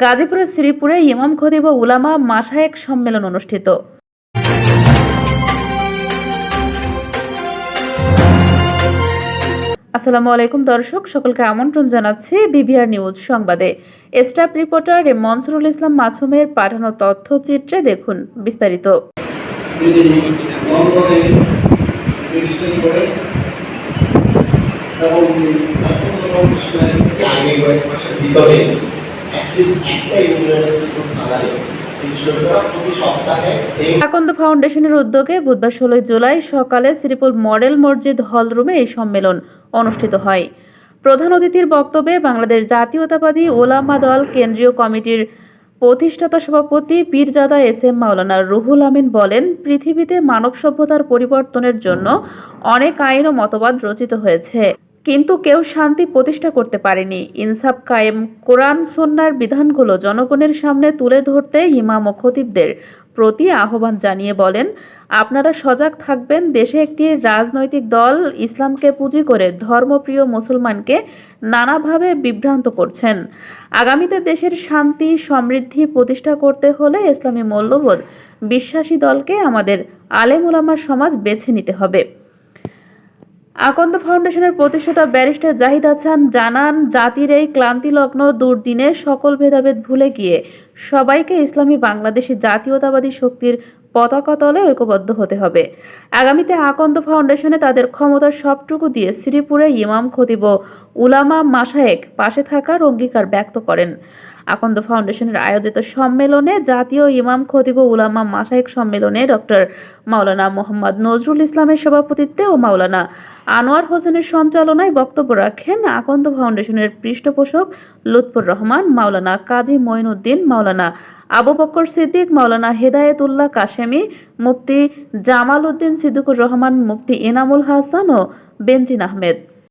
গাজীপুরের শ্রীপুরে ইমাম খতিব ও উলামা মাশায়েখ সম্মেলন অনুষ্ঠিত। আসসালামু আলাইকুম দর্শক, সকলকে আমন্ত্রণ জানাচ্ছি বিবিআর নিউজ সংবাদে। স্টাফ রিপোর্টার মনসুরুল ইসলাম মাসুমের পাঠানো তথ্যচিত্রে দেখুন বিস্তারিত। আকন্দ ফাউন্ডেশনের উদ্যোগে বুধবার 16 জুলাই সকালে শ্রীপুর মডেল মসজিদ হল রুমে এই সম্মেলন অনুষ্ঠিত হয়। প্রধান অতিথির বক্তব্যে বাংলাদেশ জাতীয়তাবাদী ওলামা দল কেন্দ্রীয় কমিটির প্রতিষ্ঠাতা সভাপতি পীরজাদা এস.এম. মাওলানা রুহুল আমিন বলেন, পৃথিবীতে মানব সভ্যতার পরিবর্তনের জন্য অনেক আইন ও মতবাদ রচিত হয়েছে, কিন্তু কেউ শান্তি প্রতিষ্ঠা করতে পারেনি। ইনসাফ কায়েম কোরআন সুন্নাহর বিধানগুলো জনগণের সামনে তুলে ধরতে ইমাম ও খতিবদের প্রতি আহ্বান জানিয়ে বলেন, আপনারা সজাগ থাকবেন। দেশে একটি রাজনৈতিক দল ইসলামকে পুঁজি করে ধর্মপ্রিয় মুসলমানকে নানাভাবে বিভ্রান্ত করছেন। আগামীতে দেশের শান্তি সমৃদ্ধি প্রতিষ্ঠা করতে হলে ইসলামী মূল্যবোধ বিশ্বাসী দলকে আমাদের আলেম উলামার সমাজ বেছে নিতে হবে। আকন্দ ফাউন্ডেশনের প্রতিষ্ঠাতা ব্যারিস্টার জাহিদ হাসান জানান, জাতির এই ক্লান্তিলগ্ন দুর্দিনে সকল ভেদাভেদ ভুলে গিয়ে সবাইকে ইসলামী বাংলাদেশি জাতীয়তাবাদী শক্তির পতাকা তলে ঐক্যবদ্ধ হতে হবে। আগামীতে আকন্দ ফাউন্ডেশনে তাদের ক্ষমতার সবটুকু দিয়ে শ্রীপুরে ইমাম খতিব উলামা মাশায়েখ পাশে থাকার অঙ্গীকার ব্যক্ত করেন। আকন্দ ফাউন্ডেশনের আয়োজিত সম্মেলনে জাতীয় ইমাম খতিব উলামা মাশায়েখ সম্মেলনে ডক্টর মাওলানা মোহাম্মদ নজরুল ইসলামের সভাপতিত্বে ও মাওলানা আনোয়ার হোসেনের সঞ্চালনায় বক্তব্য রাখেন আকন্দ ফাউন্ডেশনের পৃষ্ঠপোষক লুৎফর রহমান, মাওলানা কাজী মঈনুদ্দিন, মাওলানা আবু বকর সিদ্দিক, মাওলানা হেদায়েতুল্লাহ কাশেমি, মুফতি জামাল উদ্দিন সিদ্দিকুর রহমান, মুফতি এনামুল হাসান ও বেনজিন আহমেদ।